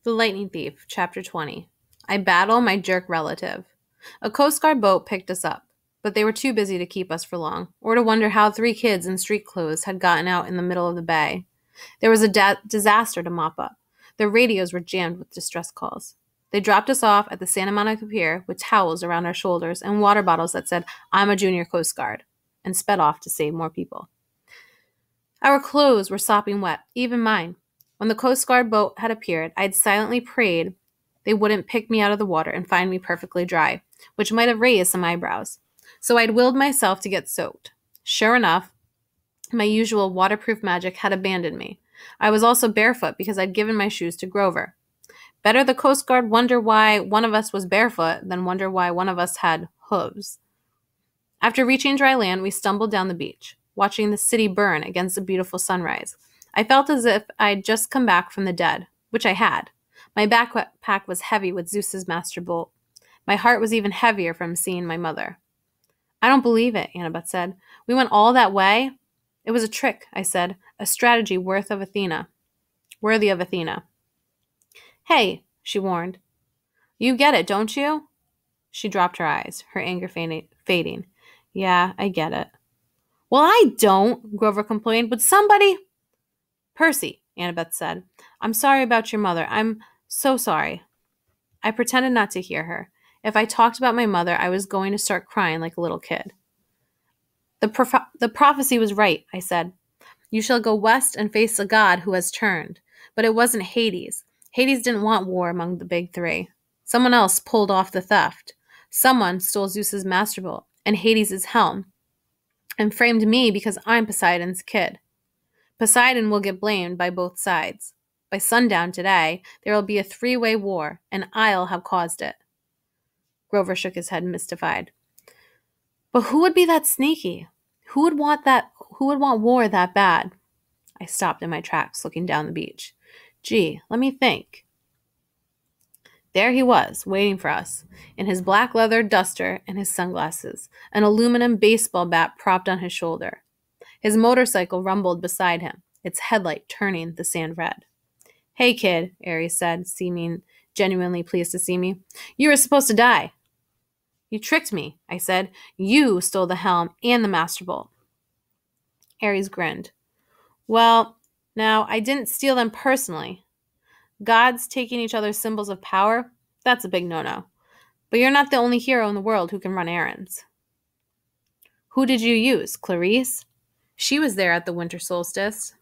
The Lightning Thief, Chapter 20. I battle my jerk relative. A Coast Guard boat picked us up, but they were too busy to keep us for long, or to wonder how 3 kids in street clothes had gotten out in the middle of the bay. There was a disaster to mop up. Their radios were jammed with distress calls. They dropped us off at the Santa Monica Pier with towels around our shoulders and water bottles that said, "I'm a junior Coast Guard," and sped off to save more people. Our clothes were sopping wet, even mine. When the Coast Guard boat had appeared, I had silently prayed they wouldn't pick me out of the water and find me perfectly dry, which might have raised some eyebrows. So I'd willed myself to get soaked. Sure enough, my usual waterproof magic had abandoned me. I was also barefoot because I'd given my shoes to Grover. Better the Coast Guard wonder why one of us was barefoot than wonder why one of us had hooves. After reaching dry land, we stumbled down the beach, watching the city burn against a beautiful sunrise. I felt as if I'd just come back from the dead, which I had. My backpack was heavy with Zeus's master bolt. My heart was even heavier from seeing my mother. "I don't believe it," Annabeth said. "We went all that way?" "It was a trick," I said, "a strategy worthy of Athena. "Hey," she warned. "You get it, don't you?" She dropped her eyes, her anger fading. "Yeah, I get it." "Well, I don't," Grover complained. "Would somebody—" "Percy," Annabeth said. "I'm sorry about your mother. I'm so sorry." I pretended not to hear her. If I talked about my mother, I was going to start crying like a little kid. The prophecy was right," I said. "You shall go west and face a god who has turned." But it wasn't Hades. Hades didn't want war among the big 3. Someone else pulled off the theft. Someone stole Zeus's master bolt and Hades' helm and framed me because I'm Poseidon's kid. Poseidon will get blamed by both sides. By sundown today, there will be a 3-way war, and I'll have caused it. Grover shook his head, mystified. "But who would be that sneaky? Who would want war that bad?" I stopped in my tracks, looking down the beach. Gee, let me think. There he was, waiting for us, in his black leather duster and his sunglasses, an aluminum baseball bat propped on his shoulder. His motorcycle rumbled beside him, its headlight turning the sand red. "Hey, kid," Ares said, seeming genuinely pleased to see me. "You were supposed to die." "You tricked me," I said. "You stole the helm and the master bolt." Ares grinned. "Well, now, I didn't steal them personally. Gods taking each other's symbols of power, that's a big no-no. But you're not the only hero in the world who can run errands." "Who did you use? Clarice?" "She was there at the winter solstice."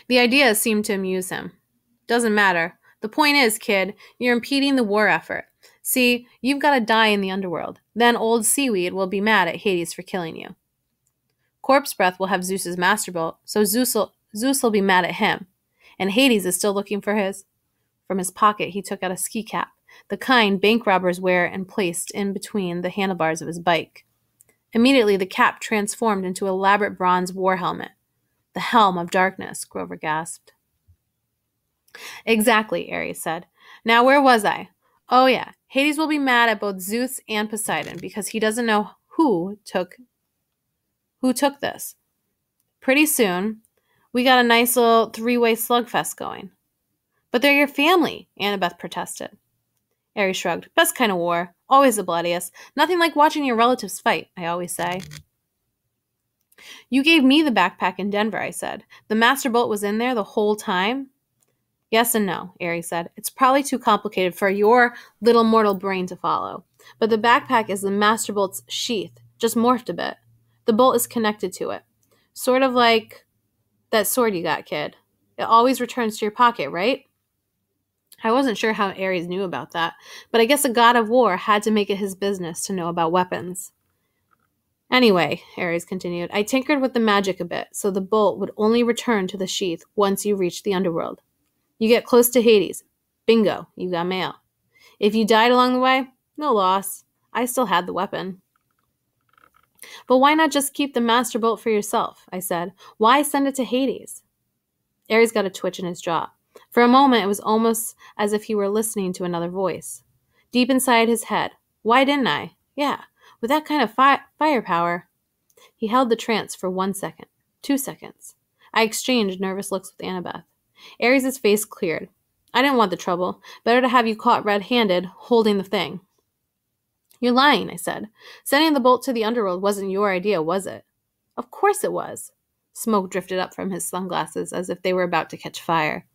The idea seemed to amuse him. "Doesn't matter. The point is, kid, you're impeding the war effort. See, you've got to die in the underworld. Then old Seaweed will be mad at Hades for killing you. Corpse Breath will have Zeus's master bolt, so Zeus will be mad at him. And Hades is still looking for his." From his pocket, he took out a ski cap, the kind bank robbers wear and placed in between the handlebars of his bike. Immediately, the cap transformed into an elaborate bronze war helmet. "The Helm of Darkness," Grover gasped. "Exactly," Ares said. "Now, where was I? Oh, yeah. Hades will be mad at both Zeus and Poseidon because he doesn't know who took this. Pretty soon, we got a nice little 3-way slugfest going." "But they're your family," Annabeth protested. Ares shrugged. "Best kind of war. Always the bloodiest. Nothing like watching your relatives fight, I always say." "You gave me the backpack in Denver," I said. "The master bolt was in there the whole time?" "Yes and no," Ares said. "It's probably too complicated for your little mortal brain to follow. But the backpack is the master bolt's sheath, just morphed a bit. The bolt is connected to it. Sort of like that sword you got, kid. It always returns to your pocket, right?" I wasn't sure how Ares knew about that, but I guess a god of war had to make it his business to know about weapons. "Anyway," Ares continued, "I tinkered with the magic a bit, so the bolt would only return to the sheath once you reach the underworld. You get close to Hades. Bingo, you got mail. If you died along the way, no loss. I still had the weapon." "But why not just keep the master bolt for yourself?" I said. "Why send it to Hades?" Ares got a twitch in his jaw. For a moment, it was almost as if he were listening to another voice. Deep inside his head. Why didn't I? Yeah, with that kind of firepower. He held the trance for 1 second, 2 seconds. I exchanged nervous looks with Annabeth. Ares' face cleared. I didn't want the trouble. Better to have you caught red-handed, holding the thing. You're lying, I said. Sending the bolt to the underworld wasn't your idea, was it? Of course it was. Smoke drifted up from his sunglasses as if they were about to catch fire.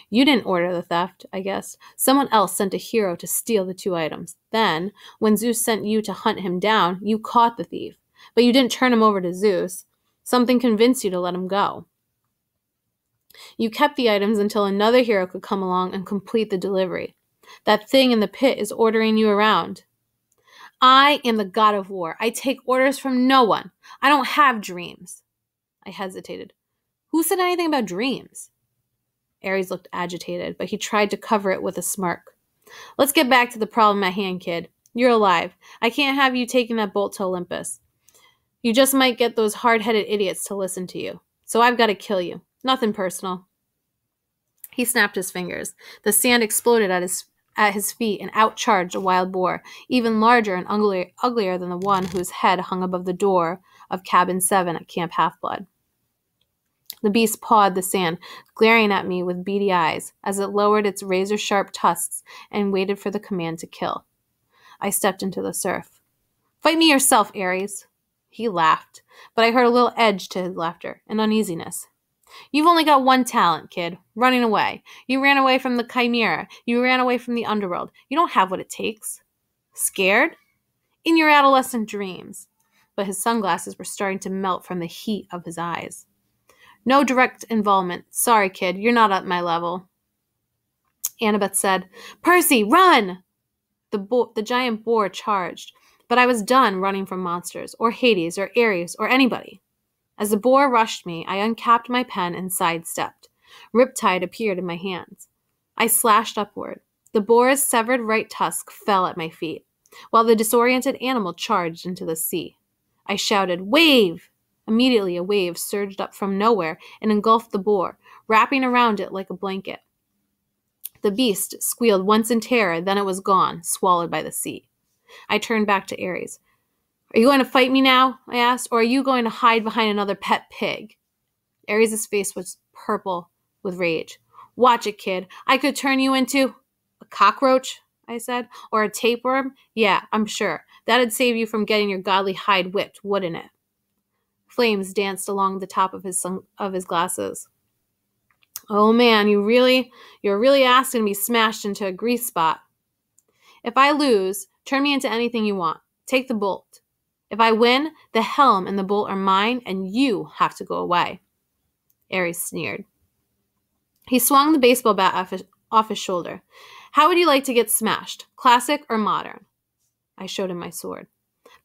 You didn't order the theft, I guess. Someone else sent a hero to steal the 2 items. Then, when Zeus sent you to hunt him down, you caught the thief. But you didn't turn him over to Zeus. Something convinced you to let him go. You kept the items until another hero could come along and complete the delivery. That thing in the pit is ordering you around. I am the god of war. I take orders from no one. I don't have dreams. I hesitated. Who said anything about dreams? Ares looked agitated, but he tried to cover it with a smirk. Let's get back to the problem at hand, kid. You're alive. I can't have you taking that bolt to Olympus. You just might get those hard-headed idiots to listen to you. So I've got to kill you. Nothing personal. He snapped his fingers. The sand exploded at his feet, and out charged a wild boar, even larger and uglier than the one whose head hung above the door of Cabin 7 at Camp Half-Blood. The beast pawed the sand, glaring at me with beady eyes as it lowered its razor-sharp tusks and waited for the command to kill. I stepped into the surf. Fight me yourself, Ares. He laughed, but I heard a little edge to his laughter, an uneasiness. You've only got one talent, kid. Running away. You ran away from the Chimera. You ran away from the underworld. You don't have what it takes. Scared? In your adolescent dreams. But his sunglasses were starting to melt from the heat of his eyes. No direct involvement. Sorry, kid. You're not at my level. Annabeth said, Percy, run! The giant boar charged, but I was done running from monsters, or Hades, or Ares, or anybody. As the boar rushed me, I uncapped my pen and sidestepped. Riptide appeared in my hands. I slashed upward. The boar's severed right tusk fell at my feet, while the disoriented animal charged into the sea. I shouted, Wave! Immediately, a wave surged up from nowhere and engulfed the boar, wrapping around it like a blanket. The beast squealed once in terror, then it was gone, swallowed by the sea. I turned back to Ares. Are you going to fight me now? I asked, or are you going to hide behind another pet pig? Ares' face was purple with rage. Watch it, kid. I could turn you into a cockroach, I said, or a tapeworm. Yeah, I'm sure. That'd save you from getting your godly hide whipped, wouldn't it? Flames danced along the top of his glasses. Oh man, you're really asking to be smashed into a grease spot. If I lose, turn me into anything you want. Take the bolt. If I win, the helm and the bolt are mine, and you have to go away. Ares sneered. He swung the baseball bat off his shoulder. How would you like to get smashed, classic or modern? I showed him my sword.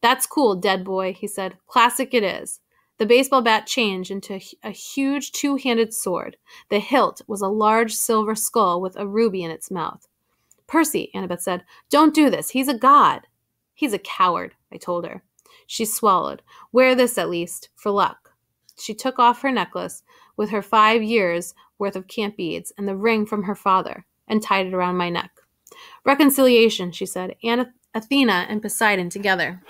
That's cool, dead boy, he said. Classic it is. The baseball bat changed into a huge two-handed sword. The hilt was a large silver skull with a ruby in its mouth. Percy, Annabeth said, don't do this. He's a god. He's a coward, I told her. She swallowed. Wear this at least, for luck. She took off her necklace with her 5 years' worth of camp beads and the ring from her father and tied it around my neck. Reconciliation, she said, Athena and Poseidon together.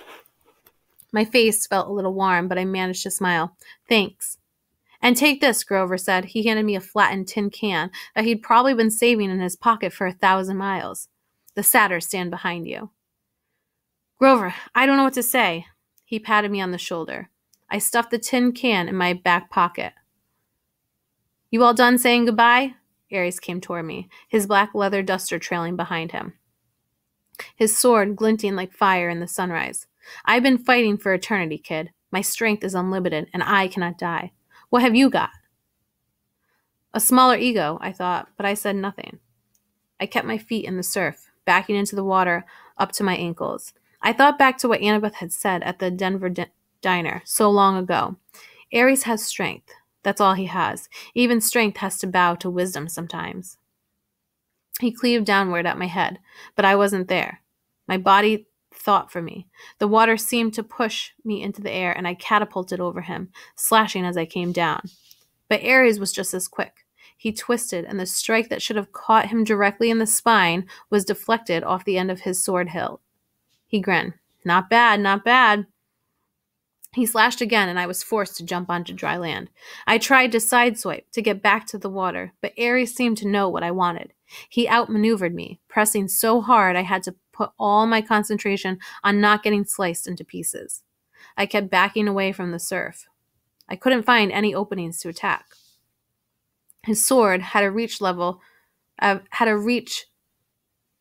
My face felt a little warm, but I managed to smile. Thanks. And take this, Grover said. He handed me a flattened tin can that he'd probably been saving in his pocket for 1,000 miles. The satyrs stand behind you. Grover, I don't know what to say. He patted me on the shoulder. I stuffed the tin can in my back pocket. You all done saying goodbye? Ares came toward me, his black leather duster trailing behind him, his sword glinting like fire in the sunrise. I've been fighting for eternity, kid. My strength is unlimited, and I cannot die. What have you got? A smaller ego, I thought, but I said nothing. I kept my feet in the surf, backing into the water up to my ankles. I thought back to what Annabeth had said at the Denver diner so long ago. Ares has strength. That's all he has. Even strength has to bow to wisdom sometimes. He cleaved downward at my head, but I wasn't there. My body thought for me. The water seemed to push me into the air, and I catapulted over him, slashing as I came down. But Ares was just as quick. He twisted, and the strike that should have caught him directly in the spine was deflected off the end of his sword hilt. He grinned. Not bad, not bad. He slashed again, and I was forced to jump onto dry land. I tried to sideswipe to get back to the water, but Ares seemed to know what I wanted. He outmaneuvered me, pressing so hard I had to put all my concentration on not getting sliced into pieces. I kept backing away from the surf. I couldn't find any openings to attack. His sword had a reach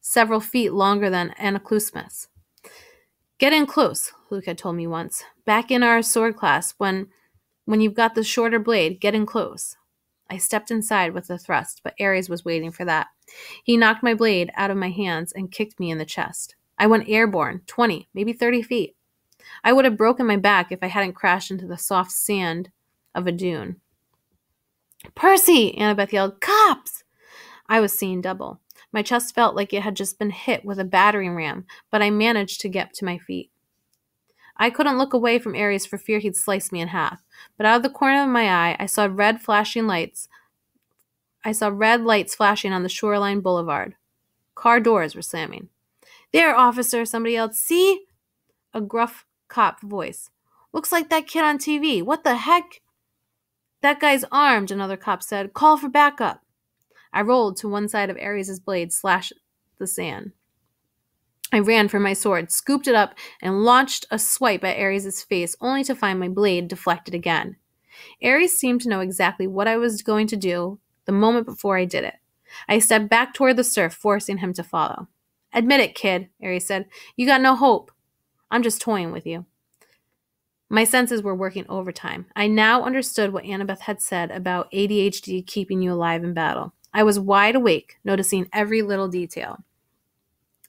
several feet longer than Anaclusmus. Get in close, Luke had told me once. Back in our sword class, when you've got the shorter blade, get in close. I stepped inside with a thrust, but Ares was waiting for that. He knocked my blade out of my hands and kicked me in the chest. I went airborne, 20, maybe 30 feet. I would have broken my back if I hadn't crashed into the soft sand of a dune. Percy! Annabeth yelled. Cops! I was seeing double. My chest felt like it had just been hit with a battering ram, but I managed to get to my feet. I couldn't look away from Ares for fear he'd slice me in half, but out of the corner of my eye, I saw red lights flashing on the shoreline boulevard. Car doors were slamming. There, officer, somebody yelled. See? A gruff cop voice. Looks like that kid on TV. What the heck? That guy's armed, another cop said. Call for backup. I rolled to one side of Ares' blade, slashed the sand. I ran for my sword, scooped it up, and launched a swipe at Ares' face, only to find my blade deflected again. Ares seemed to know exactly what I was going to do the moment before I did it. I stepped back toward the surf, forcing him to follow. Admit it, kid, Ares said. You got no hope. I'm just toying with you. My senses were working overtime. I now understood what Annabeth had said about ADHD keeping you alive in battle. I was wide awake, noticing every little detail.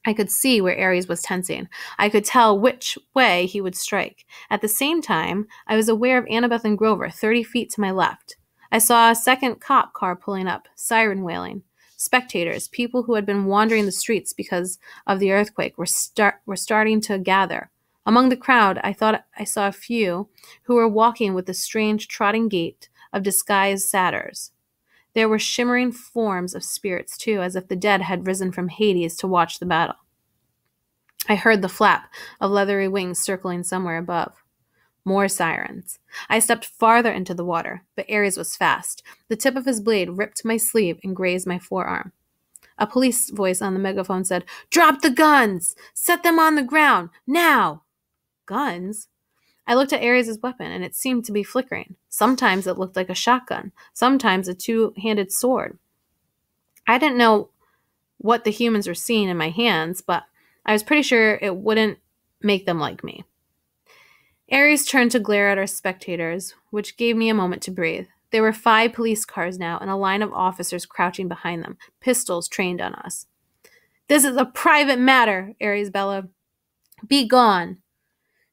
I could see where Ares was tensing. I could tell which way he would strike. At the same time, I was aware of Annabeth and Grover 30 feet to my left. I saw a second cop car pulling up, siren wailing. Spectators, people who had been wandering the streets because of the earthquake, were starting to gather. Among the crowd, I thought I saw a few who were walking with the strange trotting gait of disguised satyrs. There were shimmering forms of spirits, too, as if the dead had risen from Hades to watch the battle. I heard the flap of leathery wings circling somewhere above. More sirens. I stepped farther into the water, but Ares was fast. The tip of his blade ripped my sleeve and grazed my forearm. A police voice on the megaphone said, Drop the guns! Set them on the ground! Now! Guns? I looked at Ares' weapon, and it seemed to be flickering. Sometimes it looked like a shotgun, sometimes a two-handed sword. I didn't know what the humans were seeing in my hands, but I was pretty sure it wouldn't make them like me. Ares turned to glare at our spectators, which gave me a moment to breathe. There were 5 police cars now, and a line of officers crouching behind them, pistols trained on us. This is a private matter, Ares bellowed. Be gone.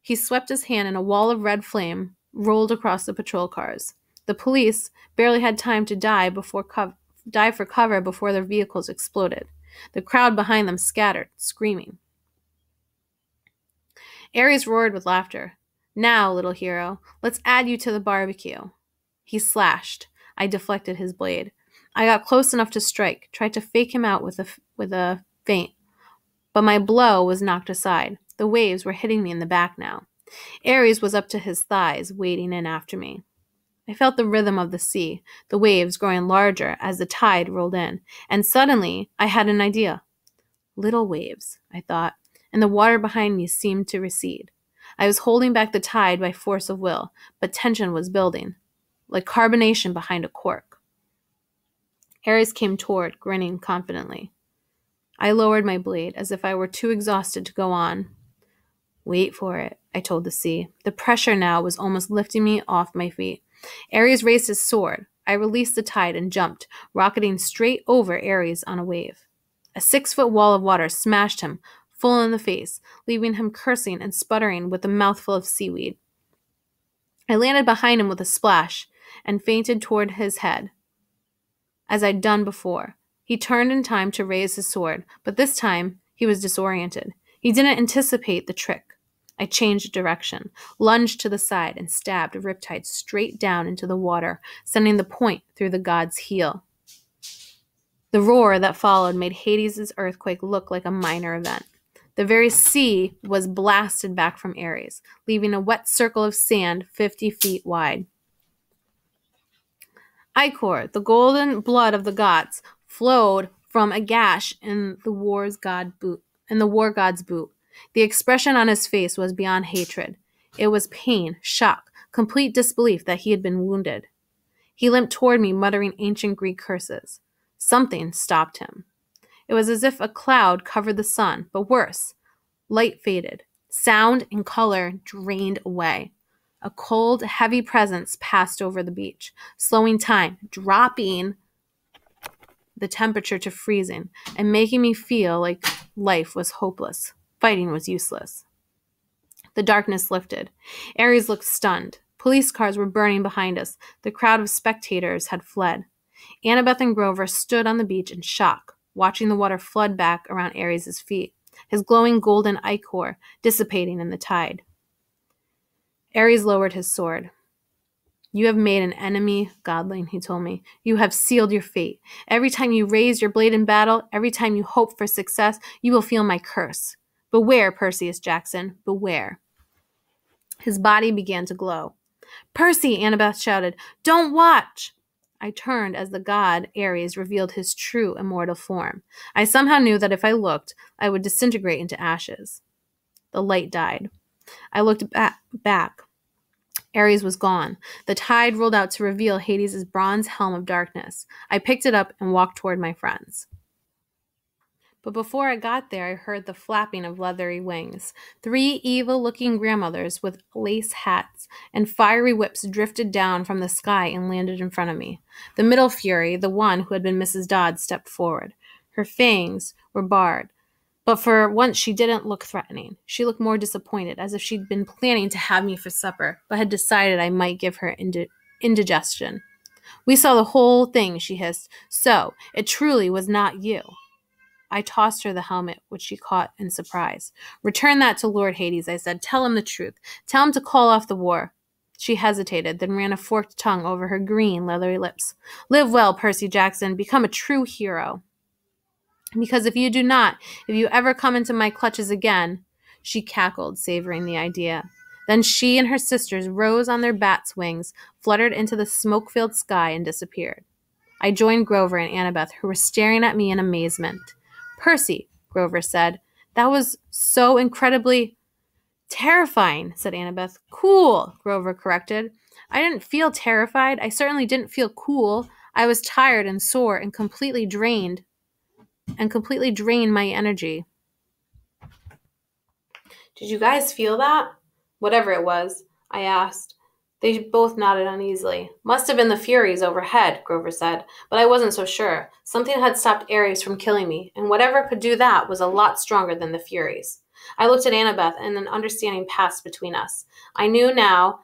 He swept his hand, and a wall of red flame rolled across the patrol cars. The police barely had time to dive for cover before their vehicles exploded. The crowd behind them scattered, screaming. Ares roared with laughter. Now, little hero, let's add you to the barbecue. He slashed. I deflected his blade. I got close enough to strike, tried to fake him out with a feint, but my blow was knocked aside. The waves were hitting me in the back now. Ares was up to his thighs, wading in after me. I felt the rhythm of the sea, the waves growing larger as the tide rolled in, and suddenly I had an idea. Little waves, I thought, and the water behind me seemed to recede. I was holding back the tide by force of will, but tension was building, like carbonation behind a cork. Ares came toward, grinning confidently. I lowered my blade, as if I were too exhausted to go on. Wait for it, I told the sea. The pressure now was almost lifting me off my feet. Ares raised his sword. I released the tide and jumped, rocketing straight over Ares on a wave. A 6-foot wall of water smashed him full in the face, leaving him cursing and sputtering with a mouthful of seaweed. I landed behind him with a splash and feinted toward his head, as I'd done before. He turned in time to raise his sword, but this time he was disoriented. He didn't anticipate the trick. I changed direction, lunged to the side, and stabbed Riptide straight down into the water, sending the point through the god's heel. The roar that followed made Hades' earthquake look like a minor event. The very sea was blasted back from Ares, leaving a wet circle of sand 50 feet wide. Ichor, the golden blood of the gods, flowed from a gash in the war god's boot. The expression on his face was beyond hatred. It was pain, shock, complete disbelief that he had been wounded. He limped toward me, muttering ancient Greek curses. Something stopped him. It was as if a cloud covered the sun, but worse. Light faded. Sound and color drained away. A cold, heavy presence passed over the beach, slowing time, dropping the temperature to freezing, and making me feel like life was hopeless. Fighting was useless. The darkness lifted. Ares looked stunned. Police cars were burning behind us. The crowd of spectators had fled. Annabeth and Grover stood on the beach in shock, watching the water flood back around Ares' feet, his glowing golden ichor dissipating in the tide. Ares lowered his sword. You have made an enemy, godling, he told me. You have sealed your fate. Every time you raise your blade in battle, every time you hope for success, you will feel my curse. Beware, Perseus Jackson, beware. His body began to glow. Percy, Annabeth shouted, don't watch! I turned as the god Ares revealed his true immortal form. I somehow knew that if I looked, I would disintegrate into ashes. The light died. I looked back. Ares was gone. The tide rolled out to reveal Hades' bronze helm of darkness. I picked it up and walked toward my friends. But before I got there, I heard the flapping of leathery wings. 3 evil-looking grandmothers with lace hats and fiery whips drifted down from the sky and landed in front of me. The middle fury, the one who had been Mrs. Dodd, stepped forward. Her fangs were bared, but for once she didn't look threatening. She looked more disappointed, as if she'd been planning to have me for supper, but had decided I might give her indigestion. We saw the whole thing, she hissed. So, it truly was not you. I tossed her the helmet, which she caught in surprise. Return that to Lord Hades, I said. Tell him the truth. Tell him to call off the war. She hesitated, then ran a forked tongue over her green, leathery lips. Live well, Percy Jackson. Become a true hero. Because if you do not, if you ever come into my clutches again, she cackled, savoring the idea. Then she and her sisters rose on their bats' wings, fluttered into the smoke-filled sky, and disappeared. I joined Grover and Annabeth, who were staring at me in amazement. Percy, Grover said. That was so incredibly terrifying, said Annabeth. Cool, Grover corrected. I didn't feel terrified. I certainly didn't feel cool. I was tired and sore and completely drained my energy. Did you guys feel that? Whatever it was, I asked. They both nodded uneasily. Must have been the Furies overhead, Grover said, but I wasn't so sure. Something had stopped Ares from killing me, and whatever could do that was a lot stronger than the Furies. I looked at Annabeth, and an understanding passed between us. I knew now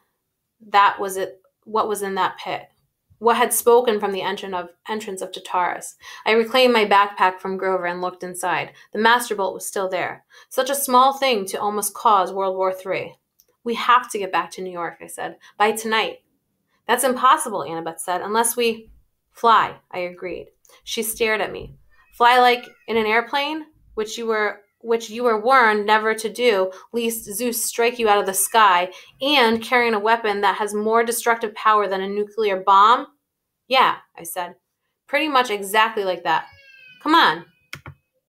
that was it. What was in that pit? What had spoken from the entrance of Tartarus? I reclaimed my backpack from Grover and looked inside. The Master Bolt was still there. Such a small thing to almost cause World War III. We have to get back to New York, I said, by tonight. That's impossible, Annabeth said, unless we fly, I agreed. She stared at me. Fly like in an airplane, which you were warned never to do, lest Zeus strike you out of the sky, and carrying a weapon that has more destructive power than a nuclear bomb? Yeah, I said. Pretty much exactly like that. Come on,